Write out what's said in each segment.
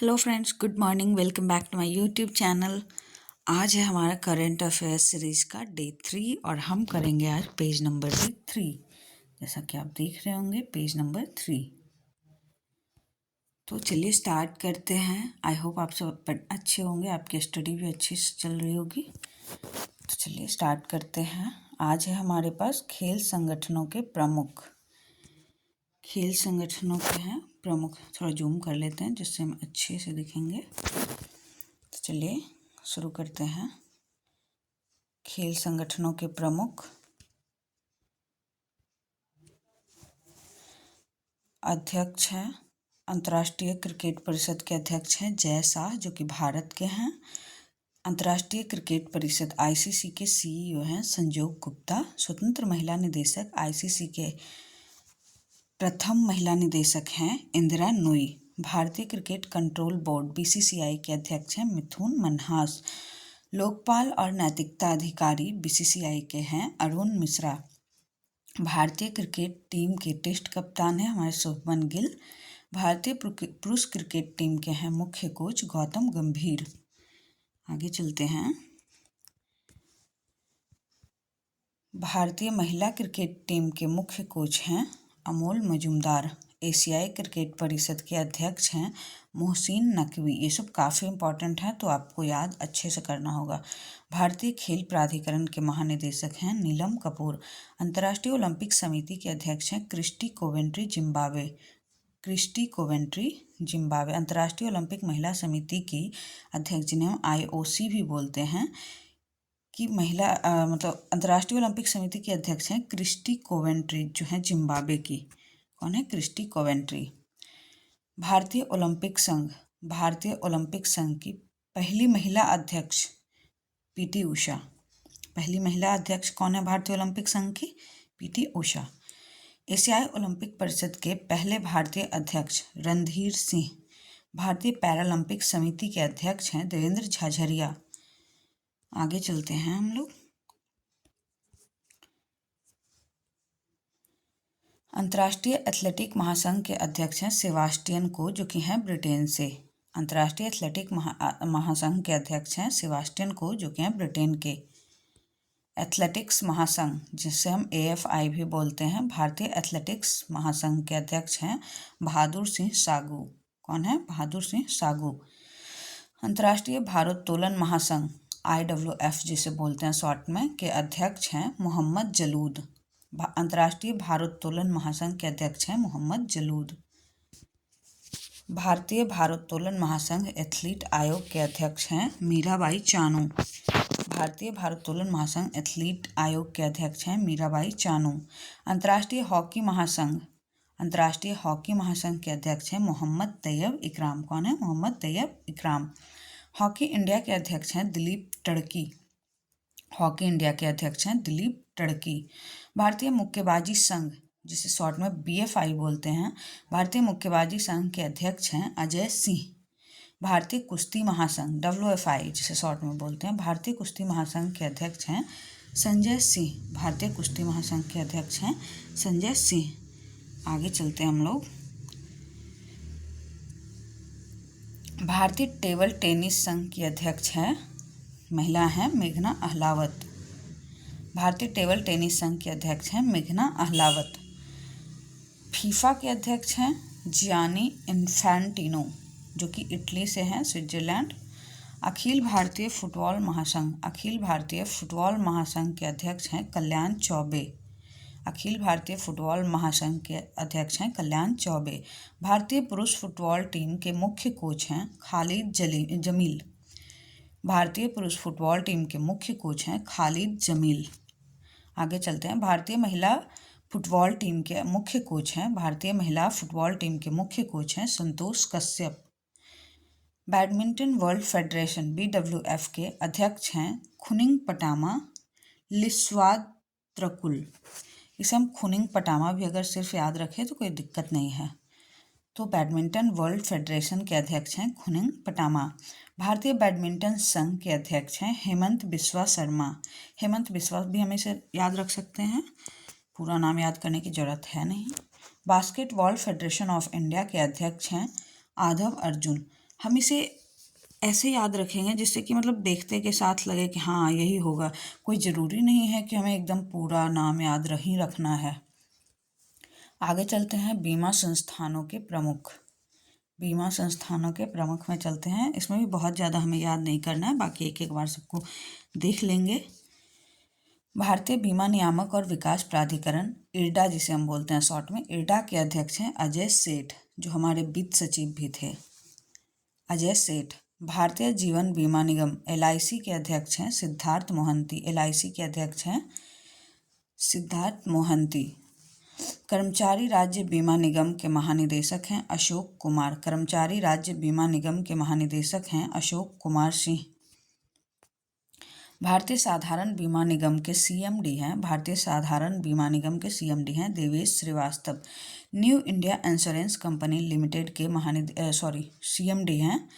Hello friends, good morning. Welcome back to my YouTube channel. आज है हमारा current affairs series का day 3 और हम करेंगे आज पेज नंबर 3। जैसा कि आप देख रहे होंगे, पेज नंबर 3। तो चलिए स्टार्ट करते हैं। आई होप आप सब अच्छे होंगे, आपकी स्टडी भी अच्छी से चल रही होगी। तो चलिए स्टार्ट करते हैं। आज है हमारे पास खेल संगठनों के प्रमुख। खेल संगठनों के हैं प्रमुख। थोड़ा जूम कर लेते हैं जिससे हम अच्छे से दिखेंगे। तो चलिए शुरू करते हैं। खेल संगठनों के प्रमुख। अध्यक्ष हैं, अंतर्राष्ट्रीय क्रिकेट परिषद के अध्यक्ष हैं जय शाह, जो कि भारत के हैं। अंतर्राष्ट्रीय क्रिकेट परिषद आईसीसी के सीईओ हैं संजोग गुप्ता। स्वतंत्र महिला निदेशक आईसीसी के प्रथम महिला निदेशक हैं इंदिरा नूई। भारतीय क्रिकेट कंट्रोल बोर्ड बीसीसीआई के अध्यक्ष हैं मिथुन मन्हास। लोकपाल और नैतिकता अधिकारी बीसीसीआई के हैं अरुण मिश्रा। भारतीय क्रिकेट टीम के टेस्ट कप्तान हैं हमारे शुभमन गिल। भारतीय पुरुष क्रिकेट टीम के हैं मुख्य कोच गौतम गंभीर। आगे चलते हैं। भारतीय महिला क्रिकेट टीम के मुख्य कोच हैं अमोल मजूमदार। एशियाई क्रिकेट परिषद के अध्यक्ष हैं मोहसिन नकवी। ये सब काफ़ी इंपॉर्टेंट है, तो आपको याद अच्छे से करना होगा। भारतीय खेल प्राधिकरण के महानिदेशक हैं नीलम कपूर। अंतर्राष्ट्रीय ओलंपिक समिति के अध्यक्ष हैं क्रिस्टी कोवेंट्री जिम्बाब्वे। अंतर्राष्ट्रीय ओलंपिक महिला समिति की अध्यक्ष, जिन्हें हम आईओसी भी बोलते हैं, कि अंतर्राष्ट्रीय ओलंपिक समिति की अध्यक्ष हैं क्रिस्टी कोवेंट्री, जो है जिम्बाब्वे की। कौन है? Christie Coventry. भारतीय ओलंपिक संघ की पहली महिला अध्यक्ष पीटी उषा। पहली महिला अध्यक्ष कौन है भारतीय ओलंपिक संघ की? पीटी उषा। एशियाई ओलंपिक परिषद के पहले भारतीय अध्यक्ष रणधीर सिंह। भारतीय पैरालंपिक समिति के अध्यक्ष हैं देवेंद्र झाझरिया। आगे चलते हैं हम लोग। अंतर्राष्ट्रीय एथलेटिक महासंघ के अध्यक्ष हैं सेबास्टियन को, जो कि हैं ब्रिटेन से। अंतर्राष्ट्रीय एथलेटिक महासंघ के अध्यक्ष हैं सेबास्टियन को, जो कि हैं ब्रिटेन के। एथलेटिक्स महासंघ, जिसे हम एएफआई भी बोलते हैं, भारतीय एथलेटिक्स महासंघ के अध्यक्ष हैं बहादुर सिंह सागू। कौन है? बहादुर सिंह सागू। अंतर्राष्ट्रीय भारोत्तोलन महासंघ IWF जिसे बोलते हैं शॉर्ट में, के अध्यक्ष हैं मोहम्मद जलूद। अंतर्राष्ट्रीय भारोत्तोलन महासंघ के अध्यक्ष हैं मोहम्मद जलूद। भारतीय भारोत्तोलन महासंघ एथलीट आयोग के अध्यक्ष हैं मीराबाई चानू। भारतीय भारोत्तोलन महासंघ एथलीट आयोग के अध्यक्ष हैं मीराबाई चानू। अंतर्राष्ट्रीय हॉकी महासंघ के अध्यक्ष हैं मोहम्मद तैयब इकराम। कौन है? मोहम्मद तैयब इकराम। हॉकी इंडिया के अध्यक्ष हैं दिलीप टर्की। भारतीय मुक्केबाजी संघ, जिसे शॉर्ट में BFI बोलते हैं, भारतीय मुक्केबाजी संघ के अध्यक्ष हैं अजय सिंह। भारतीय कुश्ती महासंघ WFI जिसे शॉर्ट में बोलते हैं, भारतीय कुश्ती महासंघ के अध्यक्ष हैं संजय सिंह। भारतीय कुश्ती महासंघ के अध्यक्ष हैं संजय सिंह। आगे चलते हैं हम लोग। भारतीय टेबल टेनिस संघ की अध्यक्ष हैं महिला हैं मेघना अहलावत। भारतीय टेबल टेनिस संघ के अध्यक्ष हैं मेघना अहलावत। फीफा के अध्यक्ष हैं जियानी इन्फैंटिनो, जो कि इटली से हैं, स्विट्जरलैंड। अखिल भारतीय फुटबॉल महासंघ के अध्यक्ष हैं कल्याण चौबे। अखिल भारतीय फुटबॉल महासंघ के अध्यक्ष हैं कल्याण चौबे। भारतीय पुरुष फुटबॉल टीम के मुख्य कोच हैं खालिद जमील। भारतीय पुरुष फुटबॉल टीम के मुख्य कोच हैं खालिद जमील। आगे चलते हैं। भारतीय महिला फुटबॉल टीम के मुख्य कोच हैं Santosh Kashyap. Badminton world federation BWF के अध्यक्ष हैं खुनिंग पटामा लिस्वात्रकुल। इसे हम खुनिंग पटामा भी अगर सिर्फ याद रखें तो कोई दिक्कत नहीं है। तो बैडमिंटन वर्ल्ड फेडरेशन के अध्यक्ष हैं खुनिंग पटामा। भारतीय बैडमिंटन संघ के अध्यक्ष हैं हेमंत बिस्वा शर्मा। हेमंत बिस्वा भी हम इसे याद रख सकते हैं, पूरा नाम याद करने की जरूरत है नहीं। बास्केटबॉल फेडरेशन ऑफ इंडिया के अध्यक्ष हैं आधव अर्जुन। हम इसे ऐसे याद रखेंगे जिससे कि मतलब देखते के साथ लगे कि हाँ यही होगा। कोई ज़रूरी नहीं है कि हमें एकदम पूरा नाम याद ही रखना है। आगे चलते हैं बीमा संस्थानों के प्रमुख। बीमा संस्थानों के प्रमुख में चलते हैं। इसमें भी बहुत ज़्यादा हमें याद नहीं करना है, बाकी एक एक बार सबको देख लेंगे। भारतीय बीमा नियामक और विकास प्राधिकरण, इरडा जिसे हम बोलते हैं शॉर्ट में, इरडा के अध्यक्ष हैं अजय सेठ, जो हमारे वित्त सचिव भी थे। अजय सेठ। भारतीय जीवन बीमा निगम LIC के अध्यक्ष हैं सिद्धार्थ मोहंती। LIC के अध्यक्ष हैं सिद्धार्थ मोहंती। कर्मचारी राज्य बीमा निगम के महानिदेशक हैं अशोक कुमार। कर्मचारी राज्य बीमा निगम के महानिदेशक हैं अशोक कुमार सिंह। भारतीय साधारण बीमा निगम के CMD हैं भारतीय साधारण बीमा निगम के CMD हैं Devesh Srivastava. New India insurance company limited के CMD हैं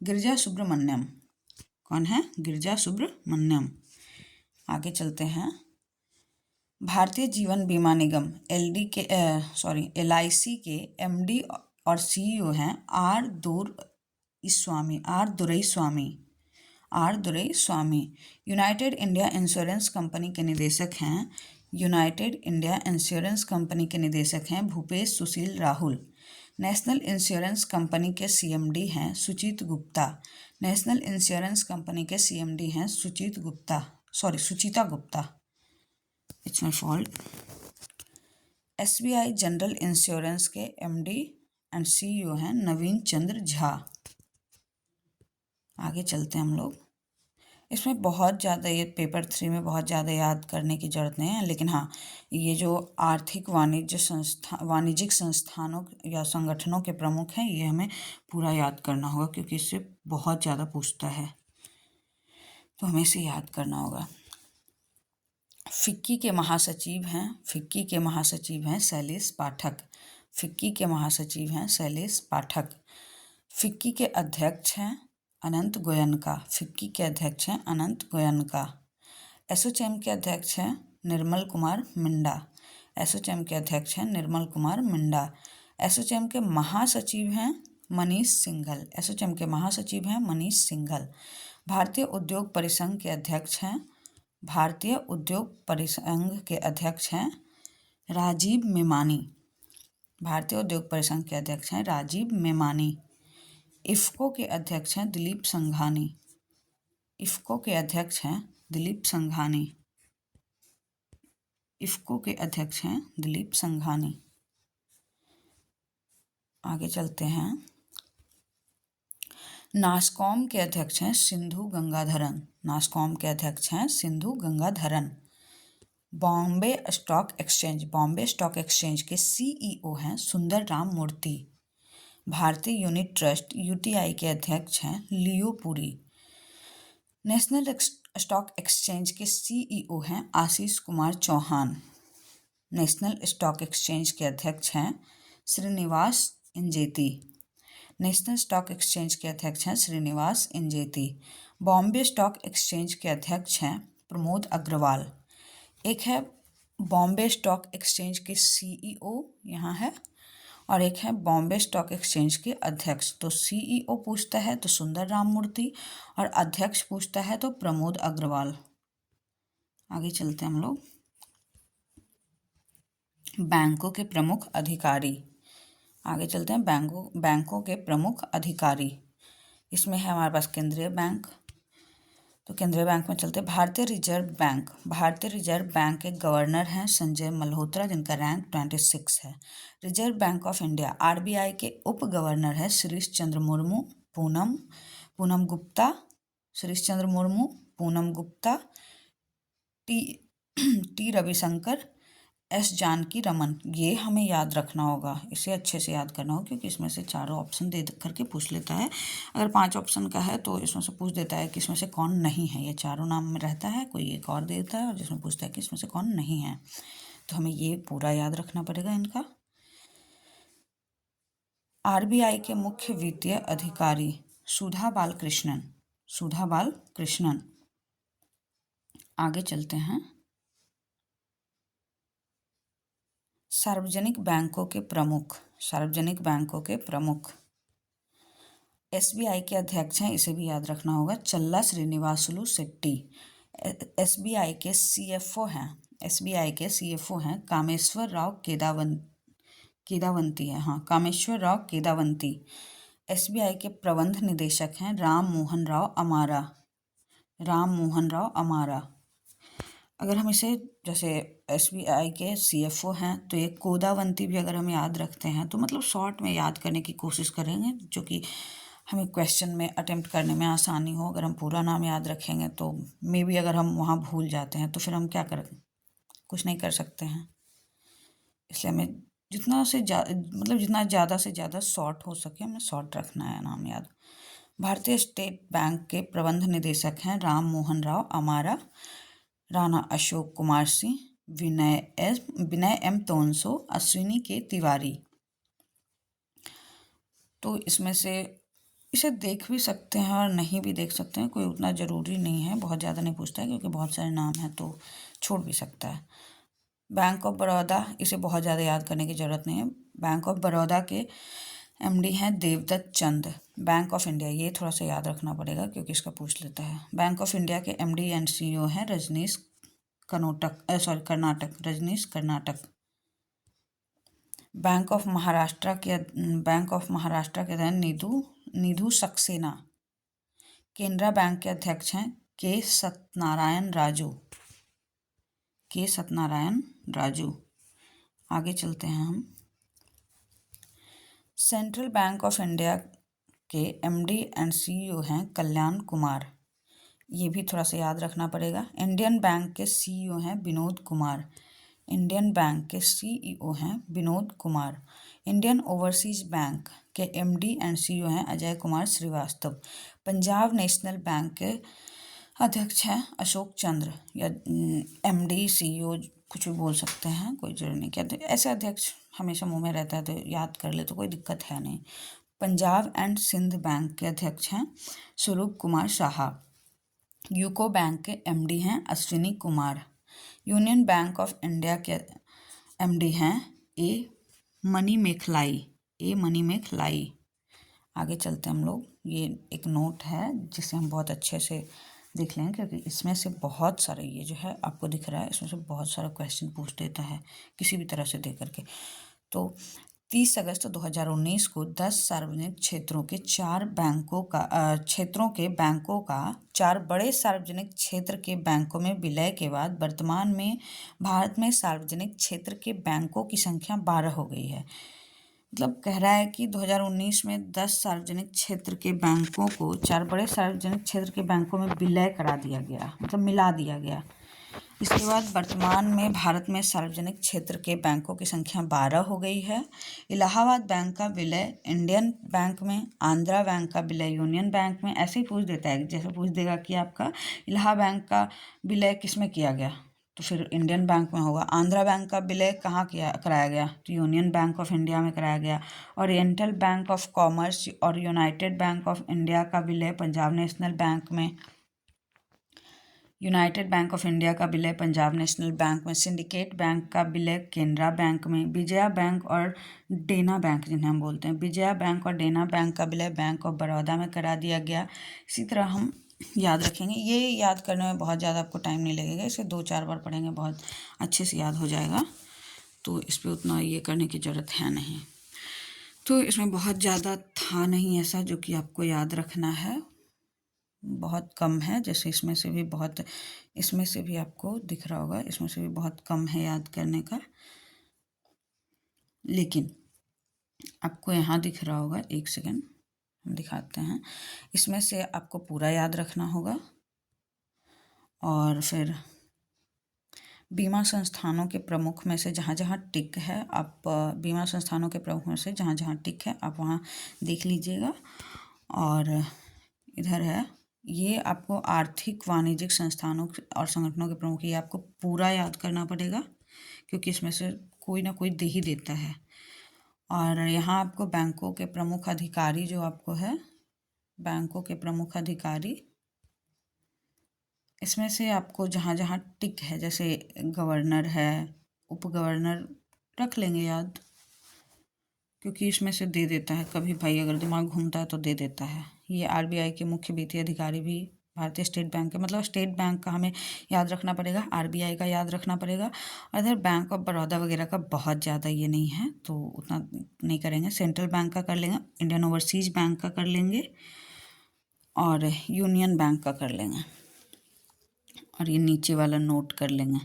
गिरिजा सुब्रमण्यम। कौन है? गिरिजा सुब्रमण्यम। आगे चलते हैं। भारतीय जीवन बीमा निगम LIC के MD और CEO हैं R Duraiswamy. United India insurance company के निदेशक हैं Bhupesh Sushil Rahul. National insurance company के CMD हैं Suchit Gupta. National insurance company के CMD हैं Suchita Gupta. It's my fault. SBI general insurance के MD एंड CEO हैं नवीन चंद्र झा। आगे चलते हैं हम लोग। इसमें बहुत ज़्यादा, ये पेपर 3 में बहुत ज़्यादा याद करने की ज़रूरत नहीं है, लेकिन हाँ ये जो आर्थिक वाणिज्यिक संस्थानों या संगठनों के प्रमुख हैं ये हमें पूरा याद करना होगा, क्योंकि इससे बहुत ज़्यादा पूछता है, तो हमें इसे याद करना होगा। फिक्की के महासचिव हैं शैलेश पाठक। फिक्की के महासचिव हैं शैलेश पाठक। फिक्की के अध्यक्ष हैं अनंत गोयनका। फिक्की के अध्यक्ष हैं अनंत गोयनका। एसोचैम के अध्यक्ष हैं निर्मल कुमार मिंडा। एसोचैम के अध्यक्ष हैं निर्मल कुमार मिंडा। एसोचैम के महासचिव हैं मनीष सिंघल। एसोचैम के महासचिव हैं मनीष सिंघल। भारतीय उद्योग परिसंघ के अध्यक्ष हैं राजीव मेमानी। भारतीय उद्योग परिसंघ के अध्यक्ष हैं राजीव मेमानी। इफ़को के अध्यक्ष हैं दिलीप संघानी। इफ़को के अध्यक्ष हैं दिलीप संघानी। इफ़को के अध्यक्ष हैं दिलीप संघानी। आगे चलते हैं। नासकॉम के अध्यक्ष हैं सिंधु गंगाधरन। नासकॉम के अध्यक्ष हैं सिंधु गंगाधरन। बॉम्बे स्टॉक एक्सचेंज के CEO हैं सुंदर राम मूर्ति। भारतीय यूनिट ट्रस्ट UTI के अध्यक्ष हैं Leo Puri. National stock exchange के CEO हैं Ashish Kumar Chauhan. National stock exchange के अध्यक्ष हैं Srinivas Injeti. National stock exchange के अध्यक्ष हैं श्रीनिवास इंजेती। बॉम्बे स्टॉक एक्सचेंज के अध्यक्ष हैं प्रमोद अग्रवाल। एक है बॉम्बे स्टॉक एक्सचेंज के CEO यहाँ है, और एक है बॉम्बे स्टॉक एक्सचेंज के अध्यक्ष। तो CEO पूछता है तो सुंदर राम मूर्ति, और अध्यक्ष पूछता है तो प्रमोद अग्रवाल। आगे चलते हैं हम लोग। बैंकों के प्रमुख अधिकारी। आगे चलते हैं बैंकों के प्रमुख अधिकारी। इसमें है हमारे पास केंद्रीय बैंक। तो केंद्रीय बैंक में चलते हैं। भारतीय रिजर्व बैंक के गवर्नर हैं संजय मल्होत्रा, जिनका रैंक 26 है। Reserve bank of India RBI के उप गवर्नर है श्रीश चंद्र मुर्मू, पूनम गुप्ता, टी रविशंकर, S जानकी रमन। ये हमें याद रखना होगा, इसे अच्छे से याद करना होगा, क्योंकि इसमें से चारों ऑप्शन दे करके पूछ लेता है। अगर 5 ऑप्शन का है तो इसमें से पूछ देता है कि इसमें से कौन नहीं है। ये चारों नाम में रहता है, कोई एक और देता है और जिसमें पूछता है कि इसमें से कौन नहीं है। तो हमें ये पूरा याद रखना पड़ेगा इनका। RBI के मुख्य वित्तीय अधिकारी सुधा बालकृष्णन। आगे चलते हैं। सार्वजनिक बैंकों के प्रमुख। एसबीआई के अध्यक्ष हैं, इसे भी याद रखना होगा, चल्ला श्रीनिवासुलु शेट्टी। एसबीआई के सीएफओ हैं, एसबीआई के सीएफओ हैं कामेश्वर राव केदावंती है, हाँ कामेश्वर राव केदावंती। एसबीआई के प्रबंध निदेशक हैं राम मोहन राव अमारा। अगर हम इसे जैसे एसबीआई के सीएफओ हैं तो ये कोदावंती भी अगर हम याद रखते हैं तो मतलब शॉर्ट में याद करने की कोशिश करेंगे, जो कि हमें क्वेश्चन में अटेम्प्ट करने में आसानी हो। अगर हम पूरा नाम याद रखेंगे तो मे बी अगर हम वहाँ भूल जाते हैं तो फिर हम क्या करें, कुछ नहीं कर सकते हैं। इसलिए हमें जितना ज़्यादा से ज़्यादा शॉर्ट हो सके हमें शॉर्ट रखना है नाम याद। भारतीय स्टेट बैंक के प्रबंध निदेशक हैं राम मोहन राव अमारा, राणा अशोक कुमार सिंह, विनय एम तोनसो, अश्विनी के तिवारी। तो इसमें से इसे देख भी सकते हैं और नहीं भी देख सकते हैं, कोई उतना ज़रूरी नहीं है, बहुत ज़्यादा नहीं पूछता है क्योंकि बहुत सारे नाम हैं तो छोड़ भी सकता है। बैंक ऑफ बड़ौदा, इसे बहुत ज़्यादा याद करने की ज़रूरत नहीं है। बैंक ऑफ बड़ौदा के एमडी हैं देवदत्त चंद। बैंक ऑफ इंडिया, ये थोड़ा सा याद रखना पड़ेगा क्योंकि इसका पूछ लेता है। बैंक ऑफ इंडिया के एमडी एंड सीईओ हैं रजनीश कर्नाटक। बैंक ऑफ महाराष्ट्र के हैं निधु सक्सेना। केनरा बैंक के अध्यक्ष हैं के सत्यनारायण राजू। आगे चलते हैं हम। सेंट्रल बैंक ऑफ इंडिया के एमडी एंड सीईओ हैं कल्याण कुमार, ये भी थोड़ा सा याद रखना पड़ेगा। इंडियन बैंक के सीईओ हैं Vinod Kumar. Indian overseas bank के एमडी एंड सीईओ हैं अजय कुमार श्रीवास्तव। पंजाब नेशनल बैंक के अध्यक्ष हैं अशोक चंद्र, या एमडी सीईओ कुछ भी बोल सकते हैं, कोई जरूरी नहीं। क्या ऐसे अध्यक्ष हमेशा मुंह में रहता है तो याद कर ले तो कोई दिक्कत है नहीं। पंजाब एंड सिंध बैंक के अध्यक्ष हैं स्वरूप कुमार साहा। यूको बैंक के एमडी हैं Ashwini Kumar. Union bank of India के एमडी हैं ए मनी मेखलाई। आगे चलते हम लोग। ये एक नोट है जिसे हम बहुत अच्छे से देख लेंगे क्योंकि इसमें से बहुत सारे, ये जो है आपको दिख रहा है, इसमें से बहुत सारा क्वेश्चन पूछ देता है किसी भी तरह से दे करके। तो 30 अगस्त 2019 को 10 सार्वजनिक क्षेत्रों के बैंकों का 4 बड़े सार्वजनिक क्षेत्र के बैंकों में विलय के बाद वर्तमान में भारत में सार्वजनिक क्षेत्र के बैंकों की संख्या 12 हो गई है। मतलब कह रहा है कि 2019 में 10 सार्वजनिक क्षेत्र के बैंकों को 4 बड़े सार्वजनिक क्षेत्र के बैंकों में विलय करा दिया गया, मतलब मिला दिया गया। इसके बाद वर्तमान में भारत में सार्वजनिक क्षेत्र के बैंकों की संख्या 12 हो गई है। इलाहाबाद बैंक का विलय इंडियन बैंक में, आंध्रा बैंक का विलय यूनियन बैंक में, ऐसे ही पूछ देता है। जैसे पूछ देगा कि आपका इलाहाबाद बैंक का विलय किस में किया गया तो फिर इंडियन बैंक में होगा। आंध्रा बैंक का विलय कहाँ कराया गया तो यूनियन बैंक ऑफ इंडिया में कराया गया। ओरिएंटल बैंक ऑफ कॉमर्स और यूनाइटेड बैंक ऑफ इंडिया का विलय पंजाब नेशनल बैंक में। यूनाइटेड बैंक ऑफ इंडिया का विलय पंजाब नेशनल बैंक में। सिंडिकेट बैंक का विलय केनरा बैंक में। विजया बैंक और देना बैंक, जिन्हें हम बोलते हैं विजया बैंक और देना बैंक का विलय बैंक ऑफ बड़ौदा में करा दिया गया। इसी तरह हम याद रखेंगे। ये याद करने में बहुत ज़्यादा आपको टाइम नहीं लगेगा, इसे 2-4 बार पढ़ेंगे बहुत अच्छे से याद हो जाएगा, तो इस पर उतना ये करने की ज़रूरत है नहीं। तो इसमें बहुत ज़्यादा था नहीं ऐसा जो कि आपको याद रखना है, बहुत कम है। जैसे इसमें से भी आपको दिख रहा होगा, इसमें से भी बहुत कम है याद करने का, लेकिन आपको यहाँ दिख रहा होगा, एक सेकेंड हम दिखाते हैं। इसमें से आपको पूरा याद रखना होगा और फिर बीमा संस्थानों के प्रमुख में से जहाँ जहाँ टिक है आप बीमा संस्थानों के प्रमुख में से जहाँ जहाँ टिक है आप वहाँ देख लीजिएगा। और इधर है, ये आपको आर्थिक वाणिज्यिक संस्थानों और संगठनों के प्रमुख, ये आपको पूरा याद करना पड़ेगा क्योंकि इसमें से कोई ना कोई दे ही देता है। और यहाँ आपको बैंकों के प्रमुख अधिकारी जो आपको है, बैंकों के प्रमुख अधिकारी, इसमें से आपको जहाँ जहाँ टिक है, जैसे गवर्नर है, उप गवर्नर रख लेंगे याद, क्योंकि इसमें से दे देता है, कभी भाई अगर दिमाग घूमता है तो दे देता है। ये आरबीआई के मुख्य वित्तीय अधिकारी भी भारतीय स्टेट बैंक के, मतलब स्टेट बैंक का हमें याद रखना पड़ेगा, आरबीआई का याद रखना पड़ेगा। और इधर बैंक ऑफ बड़ौदा वगैरह का बहुत ज़्यादा ये नहीं है, तो उतना नहीं करेंगे। सेंट्रल बैंक का कर लेंगे, इंडियन ओवरसीज बैंक का कर लेंगे और यूनियन बैंक का कर लेंगे। और ये नीचे वाला नोट कर लेंगे,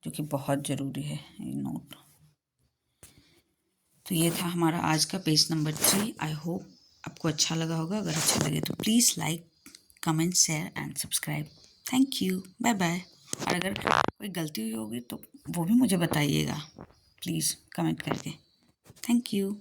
जो कि बहुत ज़रूरी है ये नोट। तो ये था हमारा आज का पेज नंबर 3। आई होप आपको अच्छा लगा होगा। अगर अच्छा लगे तो please like, comment, share and subscribe. Thank you, bye bye. और अगर कोई गलती हुई होगी तो वो भी मुझे बताइएगा प्लीज़ कमेंट करके। Thank you.